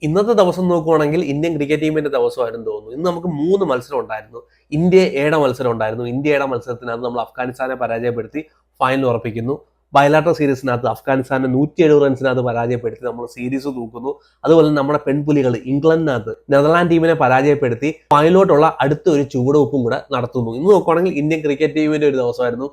ഇന്നത്തെ ദിവസം നോക്കുവാണെങ്കിൽ ഇന്ത്യൻ ക്രിക്കറ്റ് ടീമിന്റെ ദിവസമായിരുന്നു തോന്നുന്നു. ഇന്ന് നമുക്ക് 3 മത്സരം ഉണ്ടായിരുന്നു. ഇന്ത്യയുടെ മത്സരം ഉണ്ടായിരുന്നു. ഇന്ത്യയുടെ മത്സരത്തിനകത്ത് നമ്മൾ അഫ്ഗാനിസ്ഥാനെ പരാജയപ്പെടുത്തി ഫൈനൽ ഉറപ്പിക്കുന്നു. ബയലാട്ടർ സീരീസിനകത്ത് അഫ്ഗാനിസ്ഥാനെ 170 റൺസിനകത്ത് പരാജയപ്പെടുത്തി നമ്മൾ സീരീസ് തൂക്കുന്നു. അതുപോലെ നമ്മുടെ പെൺപുലികൾ ഇംഗ്ലണ്ടിനകത്ത് നെതർലാൻഡ് ടീമിനെ പരാജയപ്പെടുത്തി ഫൈനലോട്ടുള്ള അടുത്ത ഒരു ചുവടുവെപ്പും കൂടെ നടത്തുന്നു. ഇന്ന് നോക്കുവാണെങ്കിൽ ഇന്ത്യൻ ക്രിക്കറ്റ് ടീമിന്റെ ഒരു ദിവസമായിരുന്നു.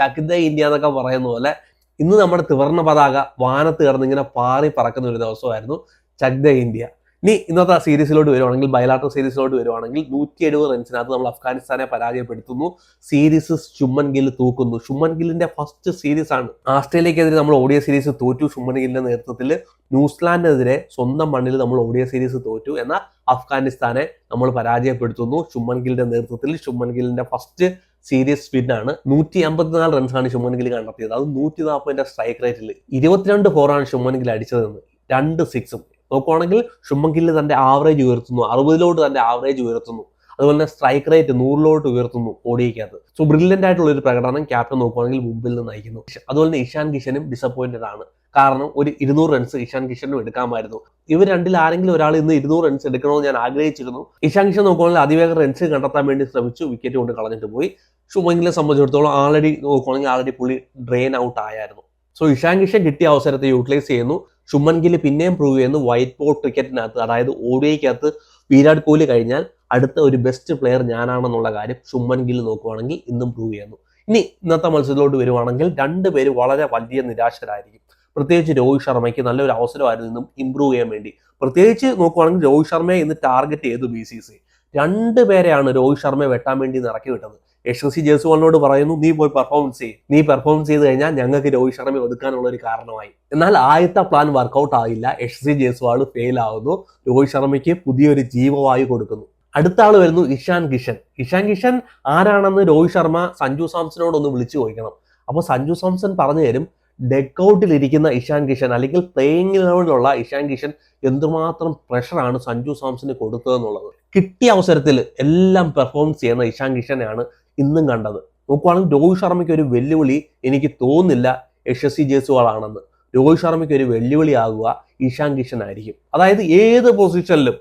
ചക് ദ ഇന്ത്യ എന്നൊക്കെ പറയുന്ന പോലെ ഇന്ന് നമ്മുടെ ത്രിവർണ്ണ പതാക വാനത്ത് കിടന്ന് ഇങ്ങനെ പാറി പറക്കുന്ന ഒരു ദിവസമായിരുന്നു. ചക് ദ ഇന്ത്യ. ഇനി ഇന്നത്തെ സീരീസിലോട്ട് വരുവാണെങ്കിൽ ബയലാട്ടർ സീരീസിലോട്ട് വരുവാണെങ്കിൽ 170 റൺസിനകത്ത് നമ്മൾ അഫ്ഗാനിസ്ഥാനെ പരാജയപ്പെടുത്തുന്നു. സീരീസ് ശുഭ്മൻ ഗിൽ തൂക്കുന്നു. ശുഭ്മൻ ഗില്ലിന്റെ ഫസ്റ്റ് സീരീസ് ആണ്. ആസ്ട്രേലിയക്കെതിരെ നമ്മൾ ഓഡിയ സീരീസ് തോറ്റു ശുഭ്മൻ ഗില്ലിന്റെ നേതൃത്വത്തിൽ. ന്യൂസിലാൻഡിനെതിരെ സ്വന്തം മണ്ണിൽ നമ്മൾ ഓഡിയ സീരീസ് തോറ്റു. എന്നാൽ അഫ്ഗാനിസ്ഥാനെ നമ്മൾ പരാജയപ്പെടുത്തുന്നു ശുഭ്മൻ ഗില്ലിന്റെ നേതൃത്വത്തിൽ. ശുഭ്മൻ ഗില്ലിന്റെ ഫസ്റ്റ് സീരീസ് വിൻ ആണ്. 154 റൺസാണ് ശുഭ്മൻ ഗിൽ കണ്ടെത്തിയത്. അത് 140 സ്ട്രൈക്ക് റേറ്റിൽ 22 ഫോറാണ് ശുഭ്മൻ ഗിൽ അടിച്ചതെന്ന്. 2 സിക്സും നോക്കുവാണെങ്കിൽ ശുഭ്മൻ ഗിൽ തന്റെ ആവറേജ് ഉയർത്തുന്നു. 60 തന്റെ ആവറേജ് ഉയർത്തുന്നു. അതുപോലെ തന്നെ സ്ട്രൈക്ക് റേറ്റ് 100 ഉയർത്തുന്നു ഓഡിയക്കകത്ത്. സോ ബ്രില്യന്റ് ആയിട്ടുള്ള ഒരു പ്രകടനം ക്യാപ്റ്റൻ നോക്കുവാണെങ്കിൽ മുമ്പിൽ നിന്ന് നയിക്കുന്നു. അതുപോലെ തന്നെ ഇഷാൻ കിഷനും ഡിസപ്പോയിന്റഡ് ആണ്. കാരണം ഒരു 200 റൺസ് ഇഷാൻ കിഷനും എടുക്കാമായിരുന്നു. ഇവർ രണ്ടിൽ ആരെങ്കിലും ഒരാൾ ഇന്ന് 200 റൺസ് എടുക്കണമെന്ന് ഞാൻ ആഗ്രഹിച്ചിരുന്നു. ഇഷാൻ കിഷൻ നോക്കുവാണെങ്കിൽ അതിവേഗം റൺസ് കണ്ടെത്താൻ വേണ്ടി ശ്രമിച്ചു. വിക്കറ്റ് കൊണ്ട് കളഞ്ഞിട്ട് പോയി. ശുഭ്മൻ ഗില്ലിനെ സംബന്ധിച്ചിടത്തോളം ആൾറെഡി പുള്ളി ഡ്രെയിൻ ഔട്ട് ആയിരുന്നു. സോ ഇഷാൻ കിഷൻ കിട്ടിയ അവസരത്തെ യൂട്ടിലൈസ് ചെയ്യുന്നു. ശുഭ്മൻ ഗിൽ പിന്നെയും പ്രൂവ് ചെയ്യുന്നു വൈറ്റ് ബോൾ ക്രിക്കറ്റിനകത്ത്, അതായത് ഓഡിയക്കകത്ത് വിരാട് കോഹ്ലി കഴിഞ്ഞാൽ അടുത്ത ഒരു ബെസ്റ്റ് പ്ലെയർ ഞാനാണെന്നുള്ള കാര്യം ശുഭ്മൻ ഗിൽ നോക്കുവാണെങ്കിൽ ഇന്നും പ്രൂവ് ചെയ്യുന്നു. ഇനി ഇന്നത്തെ മത്സരത്തിലോട്ട് വരുവാണെങ്കിൽ രണ്ടുപേര് വളരെ വലിയ നിരാശരായിരിക്കും. പ്രത്യേകിച്ച് രോഹിത് ശർമ്മയ്ക്ക് നല്ലൊരു അവസരമായിരുന്നു ഇന്നും ഇമ്പ്രൂവ് ചെയ്യാൻ വേണ്ടി. പ്രത്യേകിച്ച് നോക്കുവാണെങ്കിൽ രോഹിത് ശർമ്മയെ ഇന്ന് ടാർഗറ്റ് ചെയ്തു BCCI. 2 പേരെയാണ് രോഹിത് ശർമ്മയെ വെട്ടാൻ വേണ്ടി ഇറക്കി വിട്ടത്. യശസ്വി ജയ്സ്വാളിനോട് പറയുന്നു, നീ പോയി പെർഫോമൻസ് ചെയ്യും. നീ പെർഫോമൻസ് ചെയ്ത് കഴിഞ്ഞാൽ ഞങ്ങൾക്ക് രോഹിത് ശർമ്മയെ ഒതുക്കാനുള്ള ഒരു കാരണമായി. എന്നാൽ ആദ്യത്തെ പ്ലാൻ വർക്കൗട്ട് ആയില്ല. യശസ്വി ജയ്സ്വാൾ ഫെയിൽ ആവുന്നു. രോഹിത് ശർമ്മയ്ക്ക് പുതിയൊരു ജീവവായു കൊടുക്കുന്നു. അടുത്ത ആൾ വരുന്നു ഇഷാൻ കിഷൻ. ഇഷാൻ കിഷൻ ആരാണെന്ന് രോഹിത് ശർമ്മ സഞ്ജു സാംസണോട് ഒന്ന് വിളിച്ചു ചോദിക്കണം. അപ്പോൾ സഞ്ജു സാംസൺ പറഞ്ഞു തരും ഡെക്കൗട്ടിൽ ഇരിക്കുന്ന ഇഷാൻ കിഷൻ അല്ലെങ്കിൽ പ്ലേയിങ് ലെവലിലുള്ള ഇഷാൻ കിഷൻ എന്തുമാത്രം പ്രഷറാണ് സഞ്ജു സാംസന് കൊടുത്തതെന്നുള്ളത്. കിട്ടിയ അവസരത്തിൽ എല്ലാം പെർഫോമൻസ് ചെയ്യുന്ന ഇഷാൻ കിഷനെയാണ് ഇന്നും കണ്ടത്. നോക്കുവാണെങ്കിൽ രോഹിത് ശർമ്മയ്ക്ക് ഒരു വെല്ലുവിളി എനിക്ക് തോന്നുന്നില്ല യശസ്വി ജയ്സ്വാൾ ആണെന്ന്. രോഹിത് ശർമ്മയ്ക്ക് ഒരു വെല്ലുവിളി ആകുക ഇഷാൻ കിഷൻ ആയിരിക്കും. അതായത് ഏത് പൊസിഷനിലും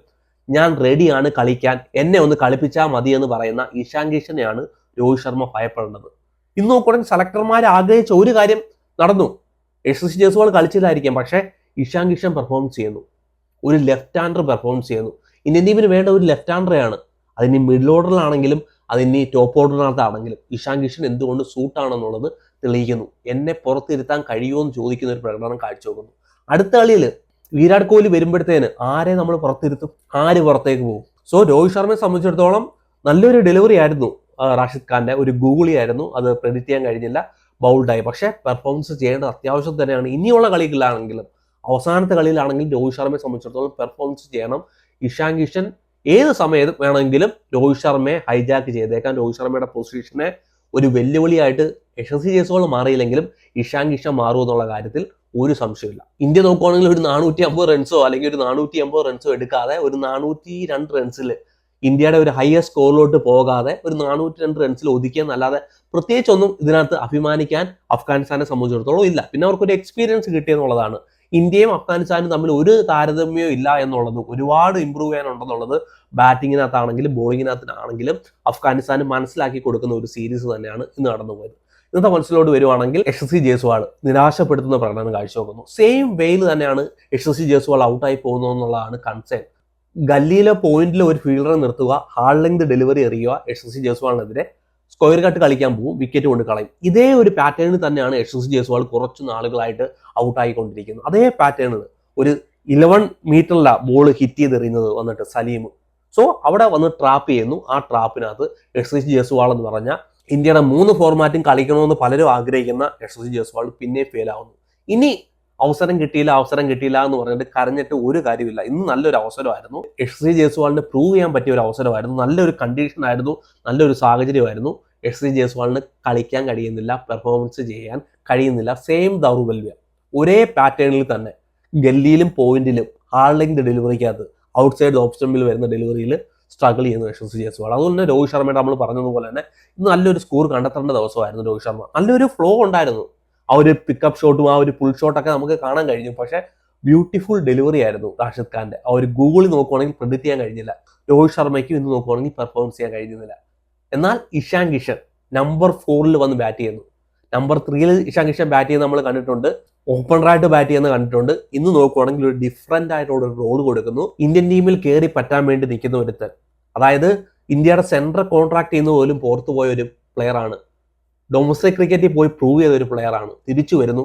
ഞാൻ റെഡിയാണ് കളിക്കാൻ, എന്നെ ഒന്ന് കളിപ്പിച്ചാൽ മതി എന്ന് പറയുന്ന ഇഷാൻ കിഷനെയാണ് രോഹിത് ശർമ്മ ഭയപ്പെടേണ്ടത്. ഇന്ന് നോക്കുവാണെങ്കിൽ സെലക്ടർമാർ ആഗ്രഹിച്ച ഒരു കാര്യം നടന്നു. യശസ്വി ജയ്സ്വാൾ കളിച്ചില്ലായിരിക്കാം, പക്ഷേ ഇഷാൻ കിഷൻ പെർഫോമൻസ് ചെയ്യുന്നു. ഒരു ലെഫ്റ്റ് ഹാൻഡർ പെർഫോമൻസ് ചെയ്യുന്നു. ഇന്ത്യൻ ടീമിന് വേണ്ട ഒരു ലെഫ്റ്റ് ഹാൻഡറെയാണ്. അതിനി മിഡിൽ ഓർഡറിലാണെങ്കിലും അതിനി ടോപ്പ് ഓർഡറിനകത്താണെങ്കിലും ഇഷാൻ കിഷൻ എന്തുകൊണ്ട് സൂട്ടാണെന്നുള്ളത് തെളിയിക്കുന്നു. എന്നെ പുറത്തിരുത്താൻ കഴിയുമോ എന്ന് ചോദിക്കുന്ന ഒരു പ്രകടനം കാഴ്ചവെക്കുന്നു. അടുത്ത കളിയിൽ വിരാട് കോഹ്ലി വരുമ്പോഴത്തേന് ആരെ നമ്മൾ പുറത്തിരുത്തും, ആര് പുറത്തേക്ക് പോകും? സോ രോഹിത് ശർമ്മയെ സംബന്ധിച്ചിടത്തോളം നല്ലൊരു ഡെലിവറി ആയിരുന്നു റാഷിദ് ഖാന്റെ. ഒരു ഗൂഗിളി ആയിരുന്നു, അത് പ്രെഡിക്റ്റ് ചെയ്യാൻ കഴിഞ്ഞില്ല, ബൗൾഡായി. പക്ഷേ പെർഫോമൻസ് ചെയ്യേണ്ടത് അത്യാവശ്യം തന്നെയാണ്. ഇനിയുള്ള കളികളിലാണെങ്കിലും അവസാനത്തെ കളിയിലാണെങ്കിലും രോഹിത് ശർമ്മയെ സംബന്ധിച്ചിടത്തോളം പെർഫോമൻസ് ചെയ്യണം. ഇഷാൻ കിഷൻ ഏത് സമയത്തും വേണമെങ്കിലും രോഹിത് ശർമ്മയെ ഹൈജാക്ക് ചെയ്തേക്കാൻ. രോഹിത് ശർമ്മയുടെ പൊസിഷനെ ഒരു വെല്ലുവിളിയായിട്ട് യശസ്വി ജയ്സ്വാൾ മാറിയില്ലെങ്കിലും ഇഷാൻ കിഷൻ മാറും എന്നുള്ള കാര്യത്തിൽ ഒരു സംശയമില്ല. ഇന്ത്യ നോക്കുവാണെങ്കിൽ ഒരു 450 റൺസോ അല്ലെങ്കിൽ ഒരു 480 റൺസോ എടുക്കാതെ ഒരു 402 റൺസിൽ ഇന്ത്യയുടെ ഒരു ഹയസ്റ്റ് സ്കോറിലോട്ട് പോകാതെ ഒരു 402 റൺസിൽ ഒതുക്കിയെന്നല്ലാതെ പ്രത്യേകിച്ചൊന്നും ഇതിനകത്ത് അഭിമാനിക്കാൻ അഫ്ഗാനിസ്ഥാനെ സംബന്ധിച്ചിടത്തോളം ഇല്ല. പിന്നെ അവർക്കൊരു എക്സ്പീരിയൻസ് കിട്ടിയെന്നുള്ളതാണ്. ഇന്ത്യയും അഫ്ഗാനിസ്ഥാനും തമ്മിൽ ഒരു താരതമ്യവും ഇല്ല എന്നുള്ളത്, ഒരുപാട് ഇമ്പ്രൂവ് ചെയ്യാനുണ്ടെന്നുള്ളത് ബാറ്റിങ്ങിനകത്താണെങ്കിലും ബോളിങ്ങിനകത്താണെങ്കിലും അഫ്ഗാനിസ്ഥാന് മനസ്സിലാക്കി കൊടുക്കുന്ന ഒരു സീരീസ് തന്നെയാണ് ഇന്ന് നടന്നുപോയത്. ഇന്നത്തെ മത്സരത്തിലോട്ട് വരുവാണെങ്കിൽ യശസ്വി ജയ്സ്വാൾ നിരാശപ്പെടുത്തുന്ന പ്രകടനം കാഴ്ചവെക്കുന്നു. സെയിം വേയിൽ തന്നെയാണ് യശസ്വി ജയ്സ്വാൾ ഔട്ടായി പോകുന്നതെന്നുള്ളതാണ് കൺസേൺ. ഗല്ലിയിലെ പോയിന്റിൽ ഒരു ഫീൽഡറെ നിർത്തുക, ഹാർഡ് ലെങ്ത് ഡെലിവറി എറിയുക, യശസ്വി ജയ്സ്വാളിനെതിരെ സ്ക്വയർ കട്ട് കളിക്കാൻ പോകും, വിക്കറ്റ് കൊണ്ട് കളയും. ഇതേ ഒരു പാറ്റേണിൽ തന്നെയാണ് യശസ്വി ജയ്സ്വാൾ കുറച്ച് നാളുകളായിട്ട് ഔട്ടായിക്കൊണ്ടിരിക്കുന്നത്. അതേ പാറ്റേണിൽ ഒരു 11 മീറ്ററില ബോൾ ഹിറ്റ് ചെയ്തെറിയുന്നത് വന്നിട്ട് സലീം. സോ അവിടെ വന്ന് ട്രാപ്പ് ചെയ്യുന്നു. ആ ട്രാപ്പിനകത്ത് യശസ്വി ജയ്സ്വാൾ എന്ന് പറഞ്ഞ ഇന്ത്യയുടെ 3 ഫോർമാറ്റും കളിക്കണമെന്ന് പലരും ആഗ്രഹിക്കുന്ന യശസ്വി ജയ്സ്വാൾ പിന്നെ ഫെയിൽ ആവുന്നു. ഇനി അവസരം കിട്ടിയില്ല എന്ന് പറഞ്ഞിട്ട് കരഞ്ഞിട്ട് ഒരു കാര്യമില്ല. ഇന്ന് നല്ലൊരു അവസരമായിരുന്നു. യശസ്വി ജയ്സ്വാളിന് പ്രൂവ് ചെയ്യാൻ പറ്റിയ ഒരു അവസരമായിരുന്നു. നല്ലൊരു കണ്ടീഷൻ ആയിരുന്നു, നല്ലൊരു സാഹചര്യമായിരുന്നു. യശസ്വി ജയ്സ്വാളിന് കളിക്കാൻ കഴിയുന്നില്ല, പെർഫോമൻസ് ചെയ്യാൻ കഴിയുന്നില്ല. സെയിം ദൗർബല്യം ഒരേ പാറ്റേണിൽ തന്നെ ഗല്ലിയിലും പോയിന്റിലും ഹാർഡ് ലെങ്ത് ഡെലിവറിക്കകത്ത് ഔട്ട്സൈഡ് ഓഫ് സ്റ്റമ്പിൽ വരുന്ന ഡെലിവറിയിൽ സ്ട്രഗിൾ ചെയ്യുന്നു യശസ്വി ജയ്സ്വാൾ. അതുകൊണ്ട് തന്നെ രോഹിത് ശർമ്മയുടെ നമ്മൾ പറഞ്ഞതുപോലെ തന്നെ ഇന്ന് നല്ലൊരു സ്കോർ കണ്ടെത്തേണ്ട ദിവസമായിരുന്നു. രോഹിത് ശർമ്മ നല്ലൊരു ഫ്ലോ ഉണ്ടായിരുന്നു. ആ ഒരു പിക്കപ്പ് ഷോട്ടും ആ ഒരു പുൾ ഷോട്ടൊക്കെ നമുക്ക് കാണാൻ കഴിഞ്ഞു. പക്ഷേ ബ്യൂട്ടിഫുൾ ഡെലിവറി ആയിരുന്നു റാഷിദ് ഖാന്റെ. ആ ഒരു ഗൂഗിളിൽ നോക്കുവാണെങ്കിൽ പ്രെഡിക്റ്റ് ചെയ്യാൻ കഴിഞ്ഞില്ല. രോഹിത് ശർമ്മയ്ക്കും ഇന്ന് നോക്കുവാണെങ്കിൽ പെർഫോമൻസ് ചെയ്യാൻ കഴിഞ്ഞില്ല. എന്നാൽ ഇഷാൻ കിഷൻ നമ്പർ 4 വന്ന് ബാറ്റ് ചെയ്യുന്നു. നമ്പർ 3 ഇഷാൻ കിഷൻ ബാറ്റ് ചെയ്യുന്ന നമ്മൾ കണ്ടിട്ടുണ്ട്, ഓപ്പണറായിട്ട് ബാറ്റ് ചെയ്യുന്ന കണ്ടിട്ടുണ്ട്. ഇന്ന് നോക്കുവാണെങ്കിൽ ഒരു ഡിഫറൻ്റ് ആയിട്ടുള്ള ഒരു റോൾ കൊടുക്കുന്നു. ഇന്ത്യൻ ടീമിൽ കയറി പറ്റാൻ വേണ്ടി നിൽക്കുന്ന ഒരുത്തൻ, അതായത് ഇന്ത്യയുടെ സെൻട്രൽ കോൺട്രാക്ട് ചെയ്യുന്ന പോലും പുറത്തു പോയ ഒരു പ്ലെയർ ആണ്. ഡൊമസ്റ്റിക് ക്രിക്കറ്റിൽ പോയി പ്രൂവ് ചെയ്ത ഒരു പ്ലെയർ ആണ്. തിരിച്ചു വരുന്നു.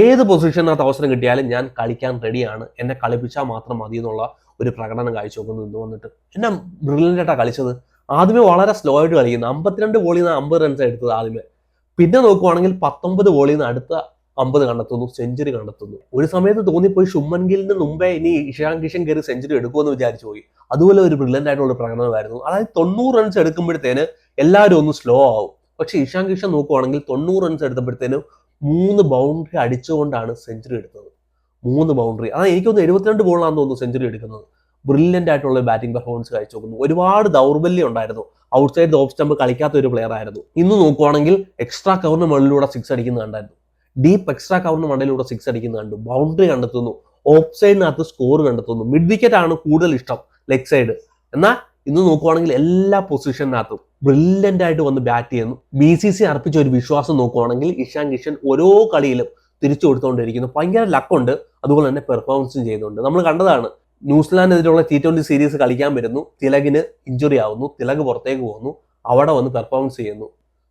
ഏത് പൊസിഷനകത്ത് അവസരം കിട്ടിയാലും ഞാൻ കളിക്കാൻ റെഡിയാണ്, എന്നെ കളിപ്പിച്ചാൽ മാത്രം മതി എന്നുള്ള ഒരു പ്രകടനം കാഴ്ചവെക്കുന്നു. ഇന്ന് വന്നിട്ട് എന്നാ ബ്രില്യൻ്റ് ആയിട്ടാണ് കളിച്ചത്. ആദ്യമേ വളരെ സ്ലോ ആയിട്ട് കളിക്കുന്നു. 52 ബോളിൽ നിന്ന് 50 റൺസ് എടുത്തത് ആദ്യമേ. പിന്നെ നോക്കുവാണെങ്കിൽ 19 ബോളിൽ നിന്ന് അടുത്ത 50 കണ്ടെത്തുന്നു, സെഞ്ചുറി കണ്ടെത്തുന്നു. ഒരു സമയത്ത് തോന്നിപ്പോയി ശുഭ്മൻ ഗില്ലിന് മുമ്പേ ഇനി ഇഷാൻ കിഷൻ കയറി സെഞ്ചുറി എടുക്കുമെന്ന് വിചാരിച്ചു പോയി. അതുപോലെ ഒരു ബ്രില്യൻ്റ് ആയിട്ടുള്ള പ്രകടനമായിരുന്നു. അതായത് 90 റൺസ് എടുക്കുമ്പോഴത്തേന് എല്ലാവരും ഒന്ന് സ്ലോ ആവും. പക്ഷെ ഇഷാൻ കിഷൻ നോക്കുവാണെങ്കിൽ 90 റൺസ് എടുത്തപ്പോഴത്തേനും 3 ബൗണ്ടറി അടിച്ചുകൊണ്ടാണ് സെഞ്ചുറി എടുത്തത്. 3 ബൗണ്ടറി. അതായത് എനിക്കൊന്ന് 72 ബോളാണെന്ന് തോന്നുന്നു സെഞ്ചുറി എടുക്കുന്നത്. ബ്രില്യൻ്റ് ആയിട്ടുള്ള ബാറ്റിംഗ് പെർഫോമൻസ് കാഴ്ചവെക്കുന്നു. ഒരുപാട് ദൗർബല്യം ഉണ്ടായിരുന്നു. ഔട്ട്സൈഡ് ഓഫ് സ്റ്റംപ് കളിക്കാത്ത ഒരു പ്ലെയർ ആയിരുന്നു. ഇന്ന് നോക്കുവാണെങ്കിൽ എക്സ്ട്രാ കവറിന് മുകളിലൂടെ 6 അടിക്കുന്ന കണ്ടായിരുന്നു. ഡീപ്പ് എക്സ്ട്രാ കവറിന് മണ്ടയിലൂടെ 6 അടിക്കുന്ന കണ്ടു. ബൗണ്ടറി കണ്ടെത്തുന്നു, ഓഫ് സൈഡിനകത്ത് സ്കോർ കണ്ടെത്തുന്നു. മിഡ് വിക്കറ്റ് ആണ് കൂടുതൽ ഇഷ്ടം, ലെഗ് സൈഡ്. എന്നാൽ ഇന്ന് നോക്കുവാണെങ്കിൽ എല്ലാ പൊസിഷനകത്തും ബ്രില്യൻ്റ് ആയിട്ട് വന്ന് ബാറ്റ് ചെയ്യുന്നു. BCC അർപ്പിച്ച ഒരു വിശ്വാസം നോക്കുവാണെങ്കിൽ ഇഷാൻ കിഷൻ ഓരോ കളിയിലും തിരിച്ചു കൊടുത്തുകൊണ്ടിരിക്കുന്നു. ഭയങ്കര ലക്കുണ്ട്, അതുപോലെ തന്നെ പെർഫോമൻസും ചെയ്യുന്നുണ്ട്. നമ്മൾ കണ്ടതാണ്, ന്യൂസിലാൻഡിനെതിരെയുള്ള T20 സീരീസ് കളിക്കാൻ വരുന്നു, തിലകിന് ഇഞ്ചുറി ആവുന്നു, തിലക് പുറത്തേക്ക് പോകുന്നു, അവിടെ വന്ന് പെർഫോമൻസ് ചെയ്യുന്നു.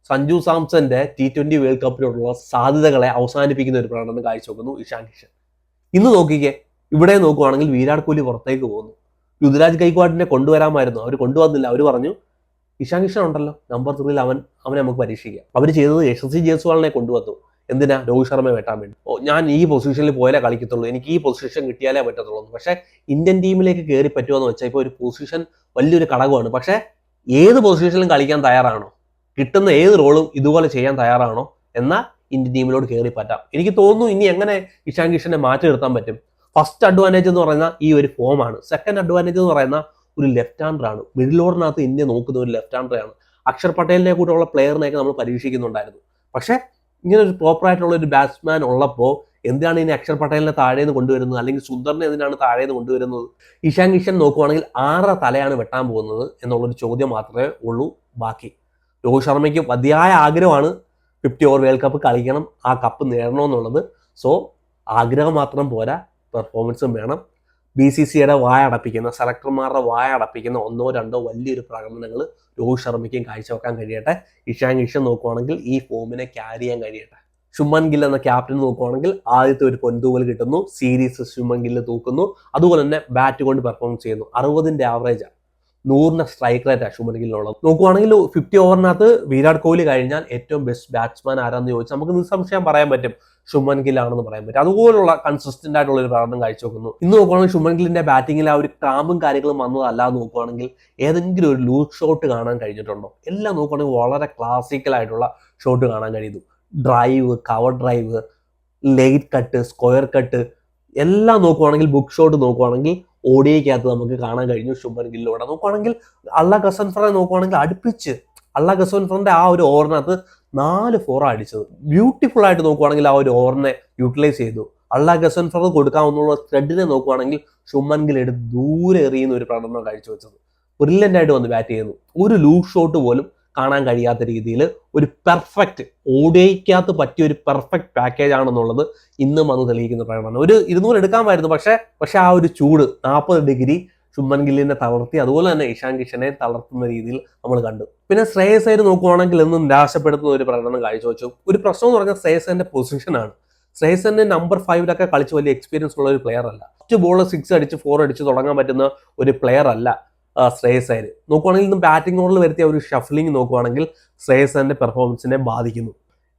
സഞ്ജു സാംസന്റെ T20 വേൾഡ് കപ്പിലോട്ടുള്ള സാധ്യതകളെ അവസാനിപ്പിക്കുന്ന ഒരു പ്രകടനം കാഴ്ചവെക്കുന്നു ഇഷാൻ കിഷൻ. ഇന്ന് നോക്കിക്കേ, ഇവിടെ നോക്കുവാണെങ്കിൽ വിരാട് കോഹ്ലി പുറത്തേക്ക് പോകുന്നു. ഋതുരാജ് ഗൈക്വാഡിനെ കൊണ്ടുവരാമായിരുന്നു, അവർ കൊണ്ടുവന്നില്ല. അവർ പറഞ്ഞു ഇഷാൻ കിഷൻ ഉണ്ടല്ലോ നമ്പർ 3 അവനെ നമുക്ക് പരീക്ഷിക്കാം. അവർ ചെയ്തത് യശസ്വി ജയ്സ്വാളിനെ കൊണ്ടുവന്നു. എന്തിനാ? രോഹിത് ശർമ്മയെ വെട്ടാൻ വേണ്ടി. ഞാൻ ഈ പൊസിഷനിൽ പോയാലേ കളിക്കത്തുള്ളൂ, എനിക്ക് ഈ പൊസിഷൻ കിട്ടിയാലേ പറ്റത്തുള്ളൂ. പക്ഷേ ഇന്ത്യൻ ടീമിലേക്ക് കയറി പറ്റുമെന്ന് വെച്ചാൽ ഇപ്പോൾ ഒരു പൊസിഷൻ വലിയൊരു ഘടകമാണ്. പക്ഷേ ഏത് പൊസിഷനിലും കളിക്കാൻ തയ്യാറാണോ? കിട്ടുന്ന ഏത് റോളും ഇതുപോലെ ചെയ്യാൻ തയ്യാറാണോ? എന്നാൽ ഇന്ത്യൻ ടീമിലോട്ട് കയറി പറ്റാം. എനിക്ക് തോന്നുന്നു ഇനി എങ്ങനെ ഇഷാൻ കിഷനെ മാറ്റി നിർത്താൻ പറ്റും. ഫസ്റ്റ് അഡ്വാൻറ്റേജ് എന്ന് പറയുന്ന ഈ ഒരു ഫോമാണ്. സെക്കൻഡ് അഡ്വാൻറ്റേജ് എന്ന് പറയുന്ന ഒരു ലെഫ്റ്റ് ഹാൻഡർ ആണ്. മിഡിൽ ഓർഡിനകത്ത് ഇന്ത്യ നോക്കുന്ന ഒരു ലെഫ്റ്റ് ഹാൻഡർ ആണ്. അക്ഷർ പട്ടേലിനെ കൂടെയുള്ള പ്ലെയറിനെയൊക്കെ നമ്മൾ പരീക്ഷിക്കുന്നുണ്ടായിരുന്നു. പക്ഷേ ഇങ്ങനെ ഒരു പ്രോപ്പർ ആയിട്ടുള്ള ഒരു ബാറ്റ്സ്മാൻ ഉള്ളപ്പോൾ എന്തിനാണ് ഇനി അക്ഷർ പട്ടേലിനെ താഴേന്ന് കൊണ്ടുവരുന്നത്, അല്ലെങ്കിൽ സുന്ദറിനെ എന്തിനാണ് താഴേന്ന് കൊണ്ടുവരുന്നത്? ഇഷാൻ കിഷൻ നോക്കുവാണെങ്കിൽ 6 തലയാണ് വെട്ടാൻ പോകുന്നത് എന്നുള്ളൊരു ചോദ്യം മാത്രമേ ഉള്ളൂ ബാക്കി. രോഹിത് ശർമ്മയ്ക്ക് മതിയായ ആഗ്രഹമാണ് 50 ഓവർ വേൾഡ് കപ്പ് കളിക്കണം, ആ കപ്പ് നേടണമെന്നുള്ളത്. സോ ആഗ്രഹം മാത്രം പോരാ, പെർഫോമൻസും വേണം. BCCയുടെ വായ അടപ്പിക്കുന്ന, സെലക്ടർമാരുടെ വായ അടപ്പിക്കുന്ന 1-2 വലിയൊരു പ്രകടനങ്ങൾ രോഹിത് ശർമ്മയ്ക്കും കാഴ്ചവെക്കാൻ കഴിയട്ടെ. ഇഷാൻ കിഷൻ നോക്കുവാണെങ്കിൽ ഈ ഫോമിനെ ക്യാരി ചെയ്യാൻ കഴിയട്ടെ. ശുഭ്മൻ ഗിൽ എന്ന ക്യാപ്റ്റൻ നോക്കുവാണെങ്കിൽ ആദ്യത്തെ ഒരു പൊൻതൂവൽ കിട്ടുന്നു, സീരീസ് ശുഭ്മൻ ഗില്ല് തൂക്കുന്നു, അതുപോലെ തന്നെ ബാറ്റ് കൊണ്ട് പെർഫോമൻസ് ചെയ്യുന്നു. 60ന്റെ ആവറേജാണ്, 100ന്റെ സ്ട്രൈക്ക് റേറ്റാണ് ശുഭ്മൻ ഗില്ലിനുള്ളത്. നോക്കുവാണെങ്കിൽ 50 ഓവറിനകത്ത് വിരാട് കോഹ്ലി കഴിഞ്ഞാൽ ഏറ്റവും ബെസ്റ്റ് ബാറ്റ്സ്മാൻ ആരാന്ന് ചോദിച്ചാൽ നമുക്ക് നിസ്സംശയം പറയാൻ പറ്റും, ശുഭ്മൻ ഗിൽ ആണെന്ന് പറയാൻ പറ്റും. അതുപോലുള്ള കൺസിസ്റ്റന്റ് ആയിട്ടുള്ള ഒരു പ്രകടനം കാഴ്ചവെക്കുന്നു. ഇന്ന് നോക്കുവാണെങ്കിൽ ശുഭ്മൻ ഗില്ലിന്റെ ബാറ്റിങ്ങിൽ ആ ഒരു ക്രാമ്പും കാര്യങ്ങളും വന്നതല്ലാതെ നോക്കുവാണെങ്കിൽ ഏതെങ്കിലും ഒരു ലൂസ് ഷോട്ട് കാണാൻ കഴിഞ്ഞിട്ടുണ്ടോ? എല്ലാം നോക്കുവാണെങ്കിൽ വളരെ ക്ലാസിക്കൽ ആയിട്ടുള്ള ഷോട്ട് കാണാൻ കഴിയുന്നു. Drive, cover drive, late cut, square cut എല്ലാം നോക്കുവാണെങ്കിൽ, ബുക്ക് ഷോട്ട് നോക്കുവാണെങ്കിൽ ODIക്കകത്ത് നമുക്ക് കാണാൻ കഴിഞ്ഞു ശുഭ്മൻ ഗില്ലിലൂടെ. നോക്കുവാണെങ്കിൽ അള്ള ഗസൻഫറെ നോക്കുവാണെങ്കിൽ അടുപ്പിച്ച് അള്ള ഗസൻഫറിന്റെ ആ ഒരു ഓവറിനകത്ത് 4 4 അടിച്ചത്. ബ്യൂട്ടിഫുൾ ആയിട്ട് നോക്കുവാണെങ്കിൽ ആ ഒരു ഓവറിനെ യൂട്ടിലൈസ് ചെയ്തു. അള്ള ഗസൻഫർ കൊടുക്കാവുന്ന ത്രെഡിനെ നോക്കുവാണെങ്കിൽ ശുഭ്മൻ ഗിൽ എടുത്ത് ദൂരെ എറിയുന്ന ഒരു പ്രകടനം കാഴ്ചവെച്ചത്. ബ്രില്യൻ്റ് ആയിട്ട് വന്ന് ബാറ്റ് ചെയ്യുന്നു. ഒരു ലൂസ് ഷോട്ട് പോലും കാണാൻ കഴിയാത്ത രീതിയിൽ ഒരു പെർഫെക്റ്റ് ODIക്കകത്ത് പറ്റിയ ഒരു പെർഫെക്റ്റ് പാക്കേജ് ആണെന്നുള്ളത് ഇന്നും വന്ന് തെളിയിക്കുന്ന പ്രകടനം. ഒരു 200 എടുക്കാമായിരുന്നു, പക്ഷേ ആ ഒരു ചൂട് 40 ഡിഗ്രി ശുഭ്മൻ ഗില്ലിനെ തളർത്തി, അതുപോലെ തന്നെ ഇഷാൻ കിഷനെ തളർത്തുന്ന രീതിയിൽ നമ്മൾ കണ്ടു. പിന്നെ ശ്രേയസ് അയ്യർ നോക്കുവാണെങ്കിൽ എന്നും നിരാശപ്പെടുത്തുന്ന ഒരു പ്രകടനം കാഴ്ചവെച്ചു. ഒരു പ്രശ്നം എന്ന് പറഞ്ഞാൽ ശ്രേയസ് അയ്യറിന്റെ പൊസിഷനാണ്. ശ്രേയസ് അയ്യർ നമ്പർ 5 കളിച്ച് വലിയ എക്സ്പീരിയൻസ് ഉള്ള ഒരു പ്ലെയർ അല്ല. ഫസ്റ്റ് ബോൾ 6 അടിച്ച് 4 അടിച്ച് തുടങ്ങാൻ പറ്റുന്ന ഒരു പ്ലെയർ അല്ല ശ്രേയസ് അയ്യർ. നോക്കുവാണെങ്കിൽ ഇന്ന് ബാറ്റിംഗ് ഓർഡറിൽ വരുത്തിയ ഒരു ഷഫ്ലിംഗ് നോക്കുവാണെങ്കിൽ ശ്രേയസ് അയ്യറിന്റെ പെർഫോമൻസിനെ ബാധിക്കുന്നു.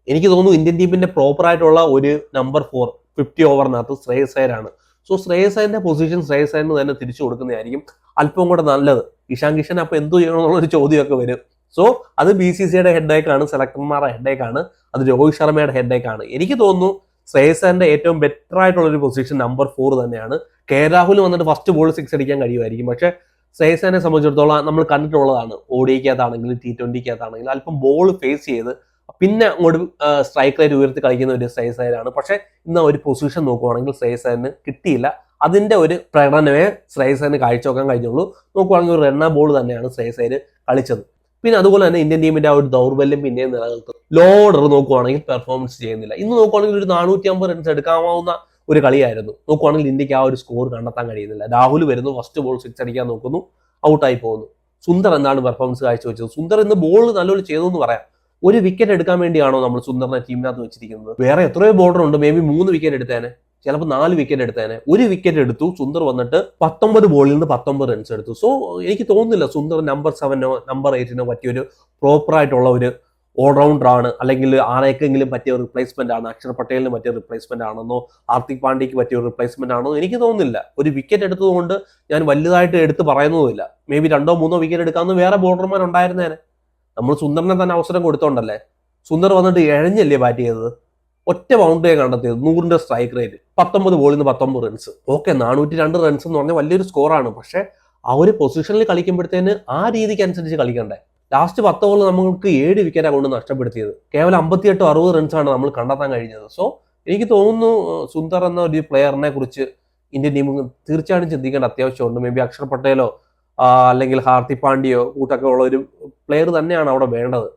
എനിക്ക് തോന്നുന്നു ഇന്ത്യൻ ടീമിന്റെ പ്രോപ്പർ ആയിട്ടുള്ള ഒരു നമ്പർ 4 50 ഓവറിനകത്ത് ശ്രേയസ് അയ്യരാണ്. സോ ശ്രേയസ് അയ്യറിന്റെ പൊസിഷൻ ശ്രേയസ് അയ്യറിന് തന്നെ തിരിച്ചു കൊടുക്കുന്നതായിരിക്കും അല്പം കൂടെ നല്ലത്. ഇഷാൻ കിഷൻ അപ്പോൾ എന്തു ചെയ്യണമെന്നുള്ളൊരു ചോദ്യമൊക്കെ വരും. സോ അത് BCCയുടെ ഹെഡേക്കാണ്, സെലക്ടർമാരുടെ ഹെഡേക്കാണ്, അത് രോഹിത് ശർമ്മയുടെ ഹെഡേക്കാണ്. എനിക്ക് തോന്നുന്നു ശ്രേയസ് അയ്യറിന്റെ ഏറ്റവും ബെറ്റർ ആയിട്ടുള്ള ഒരു പൊസിഷൻ നമ്പർ 4 തന്നെയാണ്. രാഹുൽ വന്നിട്ട് ഫസ്റ്റ് ബോൾ 6 അടിക്കാൻ കഴിയുമായിരിക്കും. പക്ഷേ ശ്രേയസ് അയ്യറിനെ സംബന്ധിച്ചിടത്തോളം നമ്മൾ കണ്ടിട്ടുള്ളതാണ്, ODIക്കകത്താണെങ്കിലും T20ക്കകത്താണെങ്കിലും അല്പം ബോൾ ഫേസ് ചെയ്ത് പിന്നെ അങ്ങോട്ട് സ്ട്രൈക്ക് റേറ്റ് ഉയർത്തി കളിക്കുന്ന ഒരു ശ്രേയസ് അയ്യരാണ്. പക്ഷേ ഇന്ന് ഒരു പൊസിഷൻ നോക്കുവാണെങ്കിൽ ശ്രേയസ് അയ്യറിന് കിട്ടിയില്ല. അതിന്റെ ഒരു പ്രകടനമേ ശ്രേയസ് അയ്യറിന് കാഴ്ചവെക്കാൻ കഴിഞ്ഞുള്ളൂ. നോക്കുവാണെങ്കിൽ ഒരു റണ്ണ ബോൾ തന്നെയാണ് ശ്രേയസ് അയ്യർ കളിച്ചത്. പിന്നെ അതുപോലെ തന്നെ ഇന്ത്യൻ ടീമിന്റെ ആ ഒരു ദൗർബല്യം പിന്നെയും നിലനിൽക്കും. ലോ ഓർഡർ നോക്കുവാണെങ്കിൽ പെർഫോമൻസ് ചെയ്യുന്നില്ല. ഇന്ന് നോക്കുവാണെങ്കിൽ ഒരു 450 റൺസ് എടുക്കാവുന്ന ഒരു കളിയായിരുന്നു. നോക്കുവാണെങ്കിൽ ഇന്ത്യക്ക് ആ ഒരു സ്കോർ കണ്ടെത്താൻ കഴിയുന്നില്ല. രാഹുൽ വരുന്നു, ഫസ്റ്റ് ബോൾ 6 അടിക്കാൻ നോക്കുന്നു, ഔട്ടായി പോകുന്നു. സുന്ദർ എന്താണ് പെർഫോമൻസ് കാഴ്ചവെച്ചത്? സുന്ദർ ഇന്ന് ബോൾ നല്ലപോലെ ചെയ്തു എന്ന് പറയാം. ഒരു വിക്കറ്റ് എടുക്കാൻ വേണ്ടിയാണോ നമ്മൾ സുന്ദറിനെ ടീമിനകത്ത് വെച്ചിരിക്കുന്നത്? വേറെ എത്രയോ ബോർഡർ ഉണ്ട്, മേ ബി 3 വിക്കറ്റ് എടുത്തേനെ, ചിലപ്പോൾ 4 വിക്കറ്റ് എടുത്തേനെ. ഒരു വിക്കറ്റ് എടുത്തു സുന്ദർ, വന്നിട്ട് 19 ബോളിൽ നിന്ന് 19 റൺസ് എടുത്തു. സോ എനിക്ക് തോന്നുന്നില്ല സുന്ദർ നമ്പർ 7നോ നമ്പർ 8നോ പറ്റിയൊരു പ്രോപ്പർ ആയിട്ടുള്ള ഒരു ഓൾറൗണ്ടർ ആണ്, അല്ലെങ്കിൽ ആരെക്കെങ്കിലും പറ്റിയ റിപ്ലേസ്മെന്റ് ആണ്, അക്ഷർ പട്ടേലിന് പറ്റിയ റിപ്ലേസ്മെന്റ് ആണെന്നോ ഹാർദിക് പാണ്ഡ്യയ്ക്ക് പറ്റിയ റിപ്ലേസ്മെന്റ് ആണെന്നോ എനിക്ക് തോന്നുന്നില്ല. ഒരു വിക്കറ്റ് എടുത്തതുകൊണ്ട് ഞാൻ വലുതായിട്ട് എടുത്ത് പറയുന്നതുമില്ല. മേ ബി 2-3 വിക്കറ്റ് എടുക്കാമെന്ന് വേറെ ബോളർമാർ ഉണ്ടായിരുന്നേനെ. നമ്മൾ സുന്ദറിനെ തന്നെ അവസരം കൊടുത്തോണ്ടല്ലേ. സുന്ദർ വന്നിട്ട് ഇഴഞ്ഞല്ലേ ബാറ്റ് ചെയ്തത്, ഒറ്റ ബൗണ്ടറിയെ കണ്ടെത്തിയത്, 100ന്റെ സ്ട്രൈക്ക് റേറ്റ്, 19 ബോളിൽ നിന്ന് 19 റൺസ്. ഓക്കെ, 402 റൺസ് എന്ന് പറഞ്ഞാൽ വലിയൊരു സ്കോറാണ്. പക്ഷെ ആ ഒരു പൊസിഷനിൽ കളിക്കുമ്പോഴത്തേന് ആ രീതിക്ക് അനുസരിച്ച് കളിക്കണ്ടേ. ലാസ്റ്റ് 10 ഓവറിൽ നമുക്ക് 7 വിക്കറ്റാണ് കൊണ്ട് നഷ്ടപ്പെടുത്തിയത്. കേവലം 58-60 റൺസാണ് നമ്മൾ കണ്ടെത്താൻ കഴിഞ്ഞത്. സോ എനിക്ക് തോന്നുന്നു സുന്ദർ എന്ന ഒരു പ്ലെയറിനെ കുറിച്ച് ഇന്ത്യൻ ടീം തീർച്ചയായിട്ടും ചിന്തിക്കേണ്ട അത്യാവശ്യമുണ്ട്. മേ ബി അക്ഷർ പട്ടേലോ അല്ലെങ്കിൽ ഹാർദിക് പാണ്ഡ്യയോ കൂട്ടൊക്കെ ഉള്ള ഒരു പ്ലെയർ തന്നെയാണ് അവിടെ വേണ്ടത്.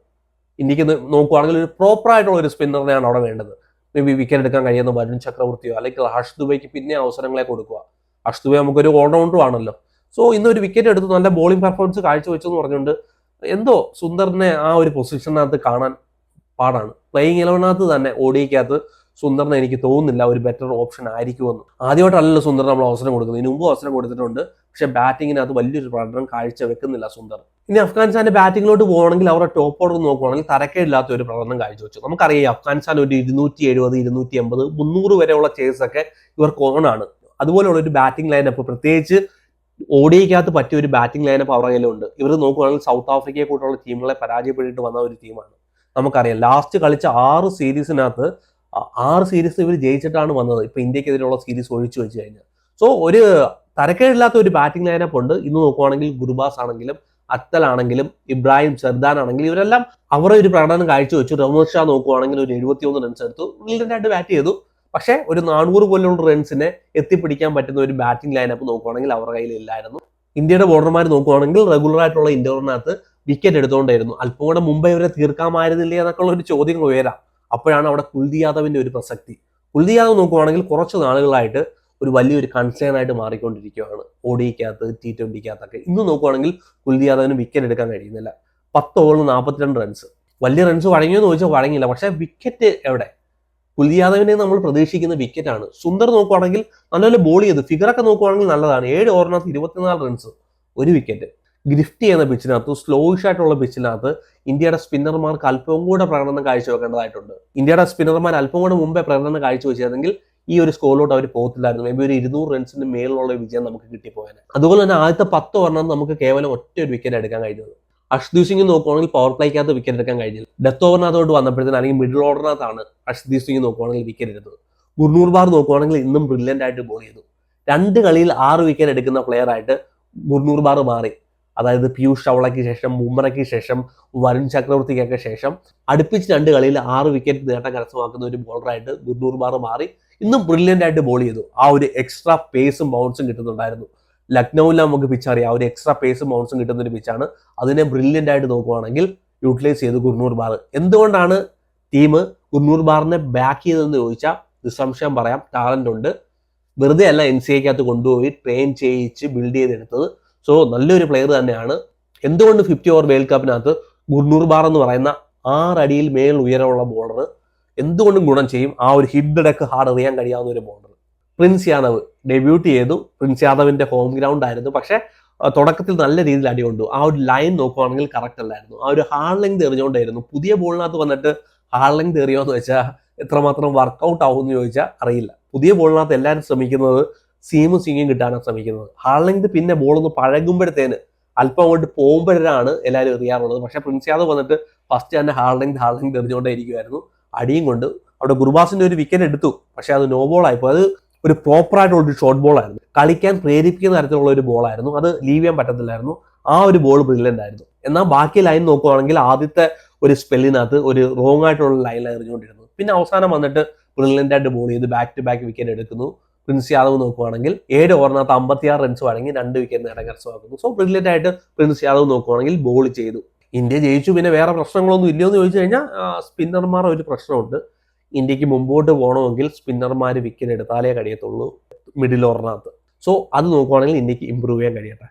ഇന്ത്യക്ക് നോക്കുവാണെങ്കിൽ ഒരു പ്രോപ്പർ ആയിട്ടുള്ള ഒരു സ്പിന്നറിനെയാണ് അവിടെ വേണ്ടത്. മേ ബി വിക്കറ്റ് എടുക്കാൻ കഴിയുന്ന വരുൺ ചക്രവർത്തിയോ അല്ലെങ്കിൽ ഹർഷ് ദുബൈക്ക് പിന്നെ അവസരങ്ങളെ കൊടുക്കുക. ഹർഷ് ദുബൈ നമുക്കൊരു ഓൾറൗണ്ടർ ആണല്ലോ. സോ ഇന്നൊരു വിക്കറ്റ് എടുത്ത് നല്ല ബോളിംഗ് പെർഫോമൻസ് കാഴ്ചവെച്ചെന്ന് പറഞ്ഞുകൊണ്ട് എന്തോ സുന്ദറിനെ ആ ഒരു പൊസിഷനകത്ത് കാണാൻ പാടാണ്. പ്ലേയിങ് 11 തന്നെ ഓടിക്കകത്ത് സുന്ദറിനെ എനിക്ക് തോന്നുന്നില്ല ഒരു ബെറ്റർ ഓപ്ഷൻ ആയിരിക്കുമെന്ന്. ആദ്യമായിട്ടല്ലല്ലോ സുന്ദർ നമ്മൾ അവസരം കൊടുക്കുന്നത്, ഇതിനു മുമ്പ് അവസരം കൊടുത്തിട്ടുണ്ട്. പക്ഷെ ബാറ്റിങ്ങിനകത്ത് വലിയൊരു പ്രകടനം കാഴ്ച വെക്കുന്നില്ല സുന്ദർ. ഇനി അഫ്ഗാനിസ്ഥാന്റെ ബാറ്റിങ്ങിലോട്ട് പോകണമെങ്കിൽ അവരുടെ ടോപ്പ് ഓർഡർ നോക്കുവാണെങ്കിൽ തരക്കേടില്ലാത്ത ഒരു പ്രകടനം കാഴ്ചവെച്ചു. നമുക്കറിയാം അഫ്ഗാനിസ്ഥാൻ ഒരു 270, 280, 300 വരെയുള്ള ചേസ് ഒക്കെ ഇവർക്ക് ഓണാണ്. അതുപോലെയുള്ള ഒരു ബാറ്റിംഗ് ലൈനപ്പ്, പ്രത്യേകിച്ച് ഓഡിയക്കകത്ത് പറ്റിയ ഒരു ബാറ്റിംഗ് ലൈനപ്പ് അവരുടെ കയ്യിലുണ്ട്. ഇവർ നോക്കുവാണെങ്കിൽ സൗത്ത് ആഫ്രിക്കയെ കൂട്ടുള്ള ടീമുകളെ പരാജയപ്പെട്ടിട്ട് വന്ന ഒരു ടീമാണ്. നമുക്കറിയാം ലാസ്റ്റ് കളിച്ച 6 സീരീസിനകത്ത് 6 സീരീസ് ഇവർ ജയിച്ചിട്ടാണ് വന്നത്. ഇപ്പൊ ഇന്ത്യക്കെതിരെയുള്ള സീരീസ് ഒഴിച്ചു വെച്ച് കഴിഞ്ഞാൽ. സോ ഒരു തരക്കേടില്ലാത്ത ഒരു ബാറ്റിംഗ് ലൈനപ്പ് ഉണ്ട്. ഇന്ന് നോക്കുവാണെങ്കിൽ ഗുർബാസ് ആണെങ്കിലും അത്തൽ ആണെങ്കിലും ഇബ്രാഹിം സർദാൻ ആണെങ്കിലും ഇവരെല്ലാം അവരുടെ ഒരു പ്രകടനം കാഴ്ചവെച്ചു. റഹ്മദ് ഷാ നോക്കുവാണെങ്കിൽ ഒരു 71 റൺസ് എടുത്തു, ബ്രില്യൻ്റായിട്ട് ബാറ്റ് ചെയ്തു. പക്ഷേ ഒരു 400 പോലുള്ള റൺസിനെ എത്തിപ്പിടിക്കാൻ പറ്റുന്ന ഒരു ബാറ്റിംഗ് ലൈനപ്പ് നോക്കുവാണെങ്കിൽ അവരുടെ കയ്യിൽ ഇല്ലായിരുന്നു. ഇന്ത്യയുടെ ബോളർമാർ നോക്കുവാണെങ്കിൽ റെഗുലർ ആയിട്ടുള്ള ഇന്റർവറിനകത്ത് വിക്കറ്റ് എടുത്തുകൊണ്ടായിരുന്നു. അല്പം കൂടെ മുമ്പേ ഇവരെ തീർക്കാമായിരുന്നില്ലേ എന്നൊക്കെ ഉള്ള ഒരു ചോദ്യങ്ങൾ ഉയരാം. അപ്പോഴാണ് അവിടെ കുൽദീപ് യാദവിന്റെ ഒരു പ്രസക്തി. കുൽദീപ് യാദവ് നോക്കുവാണെങ്കിൽ കുറച്ച് നാളുകളായിട്ട് ഒരു വലിയൊരു കൺസേൺ ആയിട്ട് മാറിക്കൊണ്ടിരിക്കുകയാണ്. ODIക്കകത്ത് T20കകത്തൊക്കെ. ഇന്ന് നോക്കുവാണെങ്കിൽ കുൽദീപ് യാദവിന് വിക്കറ്റ് എടുക്കാൻ കഴിയുന്നില്ല. 10 ഓവറിൽ 42 റൺസ്. വലിയ റൺസ് വഴങ്ങിയെന്ന് ചോദിച്ചാൽ വഴങ്ങിയില്ല. പക്ഷേ വിക്കറ്റ് എവിടെ? കുൽദീപ് യാദവിനെ നമ്മൾ പ്രതീക്ഷിക്കുന്ന വിക്കറ്റാണ്. സുന്ദർ നോക്കുവാണെങ്കിൽ നല്ലപോലെ ബോൾ ചെയ്ത് ഫിഗറൊക്കെ നോക്കുവാണെങ്കിൽ നല്ലതാണ്. 7 ഓവറിനകത്ത് 24 റൺസ്, 1 വിക്കറ്റ്. ഗ്രിഫ്റ്റ് ചെയ്യുന്ന പിച്ചിനകത്ത്, സ്ലോയിഷ് ആയിട്ടുള്ള പിച്ചിനകത്ത് ഇന്ത്യയുടെ സ്പിന്നർമാർക്ക് അല്പം കൂടെ പ്രകടനം കാഴ്ചവെക്കേണ്ടതായിട്ടുണ്ട്. ഇന്ത്യയുടെ സ്പിന്നർമാർ അല്പം കൂടെ മുമ്പേ പ്രകടനം കാഴ്ചവെച്ചിരുന്നെങ്കിൽ ഈ ഒരു സ്കോറിലോട്ട് അവർ പോകത്തില്ലായിരുന്നു. മേ ബി ഒരു 200 റൺസിന് മേലുള്ള വിജയം നമുക്ക് കിട്ടിപ്പോയാൽ. അതുപോലെ തന്നെ ആദ്യത്തെ 10 ഓവറിനകത്ത് നമുക്ക് കേവലം ഒറ്റ ഒരു വിക്കറ്റ് എടുക്കാൻ കഴിഞ്ഞത്. അർഷ്ദീപ് സിംഗ് നോക്കുവാണെങ്കിൽ പവർ പ്ലേക്കകത്ത് വിക്കറ്റ് എടുക്കാൻ കഴിഞ്ഞില്ല. ഡെത്ത് ഓവറിനകത്തോട്ട് വന്നപ്പോഴത്തേന് അല്ലെങ്കിൽ മിഡിൽ ഓർഡറിനകത്താണ് അർഷ്ദീപ് സിംഗ് നോക്കുവാണെങ്കിൽ വിക്കറ്റ് എടുത്തത്. ഗുർനൂർ നോക്കുവാണെങ്കിൽ ഇന്നും ബ്രില്യൻ്റ് ആയിട്ട് ബോൾ ചെയ്തു. 2 കളിയിൽ 6 വിക്കറ്റ് എടുക്കുന്ന പ്ലെയർ ആയിട്ട് ഗുർനൂർ മാറി. അതായത് പീയൂഷ് ചൗളയ്ക്ക് ശേഷം, ബുംറയ്ക്ക് ശേഷം, വരുൺ ചക്രവർത്തിക്കൊക്കെ ശേഷം അടുപ്പിച്ച് 2 കളിയിൽ 6 വിക്കറ്റ് നേട്ടം കരസ്ഥമാക്കുന്ന ഒരു ബോളറായിട്ട് ഗുർനൂർ മാറി. ഇന്നും ബ്രില്യൻ്റ് ആയിട്ട് ബോൾ ചെയ്തു. ആ ഒരു എക്സ്ട്രാ പേസും ബൗൺസും കിട്ടുന്നുണ്ടായിരുന്നു. ലക്നൌവിൽ നമുക്ക് പിച്ച് അറിയാം, ആ ഒരു എക്സ്ട്രാ പേസും ബൗൺസും കിട്ടുന്ന ഒരു പിച്ചാണ്. അതിനെ ബ്രില്യൻ്റ് ആയിട്ട് നോക്കുവാണെങ്കിൽ യൂട്ടിലൈസ് ചെയ്ത് ഗുർനൂർ. എന്തുകൊണ്ടാണ് ടീം ഗുർനൂർ ബാക്ക് ചെയ്തതെന്ന് ചോദിച്ചാൽ നിസ്സംശയം പറയാം, ടാലന്റ് ഉണ്ട്. വെറുതെ അല്ല NCAക്കകത്ത് കൊണ്ടുപോയി ട്രെയിൻ ചെയ്യിച്ച് ബിൽഡ് ചെയ്തെടുത്തത്. സോ നല്ലൊരു പ്ലെയർ തന്നെയാണ്. എന്തുകൊണ്ട് 50 ഓവർ വേൾഡ് കപ്പിനകത്ത് ഗുർനൂർ എന്ന് പറയുന്ന 6 അടിയിൽ മേൽ ഉയരമുള്ള ബോളർ എന്തുകൊണ്ടും ഗുണം ചെയ്യും. ആ ഒരു ഹിഡ് ഹാർഡ് എറിയാൻ കഴിയാവുന്ന ഒരു ബോളർ. പ്രിൻസ് യാദവ് ഡെബ്യൂട്ട് ചെയ്തു. പ്രിൻസ് യാദവിന്റെ ഹോം ഗ്രൗണ്ട് ആയിരുന്നു. പക്ഷെ തുടക്കത്തിൽ നല്ല രീതിയിൽ അടി കൊണ്ടു. ആ ഒരു ലൈൻ നോക്കുവാണെങ്കിൽ കറക്റ്റ് അല്ലായിരുന്നു. ആ ഒരു ഹാർഡ് ലെങ്ത് എറിഞ്ഞുകൊണ്ടായിരുന്നു. പുതിയ ബോളിനകത്ത് വന്നിട്ട് ഹാർഡ് ലെങ്ത് എറിയോന്ന് വെച്ചാൽ എത്രമാത്രം വർക്കൗട്ട് ആവുമെന്ന് ചോദിച്ചാൽ അറിയില്ല. പുതിയ ബോളിനകത്ത് എല്ലാവരും ശ്രമിക്കുന്നത് സീമും സ്വിങ്ങും കിട്ടാനാണ് ശ്രമിക്കുന്നത്. ഹാർഡ് ലെങ്ത് പിന്നെ ബോളൊന്ന് പഴകുമ്പോഴത്തേന് അല്പം അങ്ങോട്ട് പോകുമ്പോഴാണ് എല്ലാവരും എറിയാറുള്ളത്. പക്ഷെ പ്രിൻസ് യാദവ് വന്നിട്ട് ഫസ്റ്റ് തന്നെ ഹാർഡ് ലെങ്ത് എറിഞ്ഞുകൊണ്ടേ ഇരിക്കുമായിരുന്നു. അടിയും കൊണ്ട് അവിടെ ഗുർബാസിന്റെ ഒരു വിക്കറ്റ് എടുത്തു. പക്ഷെ അത് നോ ബോൾ ആയിപ്പോ. അത് ഒരു പ്രോപ്പർ ആയിട്ടുള്ള ഒരു ഷോർട്ട് ബോൾ ആയിരുന്നു. കളിക്കാൻ പ്രേരിപ്പിക്കുന്ന തരത്തിലുള്ള ഒരു ബോൾ ആയിരുന്നു. അത് ലീവ് ചെയ്യാൻ പറ്റത്തില്ലായിരുന്നു. ആ ഒരു ബോൾ ബ്രില്യൻ്റ് ആയിരുന്നു. എന്നാൽ ബാക്കി ലൈൻ നോക്കുവാണെങ്കിൽ ആദ്യത്തെ ഒരു സ്പെല്ലിനകത്ത് ഒരു റോങ് ആയിട്ടുള്ള ലൈനിൽ എറിഞ്ഞുകൊണ്ടിരുന്നത്. പിന്നെ അവസാനം വന്നിട്ട് ബ്രില്യൻ്റ് ആയിട്ട് ബോൾ ചെയ്ത് ബാക്ക് ടു ബാക്ക് വിക്കറ്റ് എടുക്കുന്നു. പ്രിൻസ് യാദവ് നോക്കുവാണെങ്കിൽ 7 ഓവറിനകത്ത് 56 റൺസ് വഴങ്ങി 2 വിക്കറ്റ് നേടാൻ കരസ്ഥമാക്കുന്നു. സോ ബ്രില്യൻ്റ് ആയിട്ട് പ്രിൻസ് യാദവ് നോക്കുവാണെങ്കിൽ ബോൾ ചെയ്തു. ഇന്ത്യ ജയിച്ചു. പിന്നെ വേറെ പ്രശ്നങ്ങളൊന്നും ഇല്ലയോ എന്ന് ചോദിച്ചു കഴിഞ്ഞാൽ സ്പിന്നർമാർ ഒരു പ്രശ്നമുണ്ട്. ഇന്ത്യക്ക് മുമ്പോട്ട് പോകണമെങ്കിൽ സ്പിന്നർമാർ വിക്കറ്റ് എടുത്താലേ കഴിയത്തുള്ളൂ മിഡിൽ ഓവറിനകത്ത്. സോ അത് നോക്കുവാണെങ്കിൽ ഇന്ത്യക്ക് ഇമ്പ്രൂവ് ചെയ്യാൻ കഴിയട്ടെ.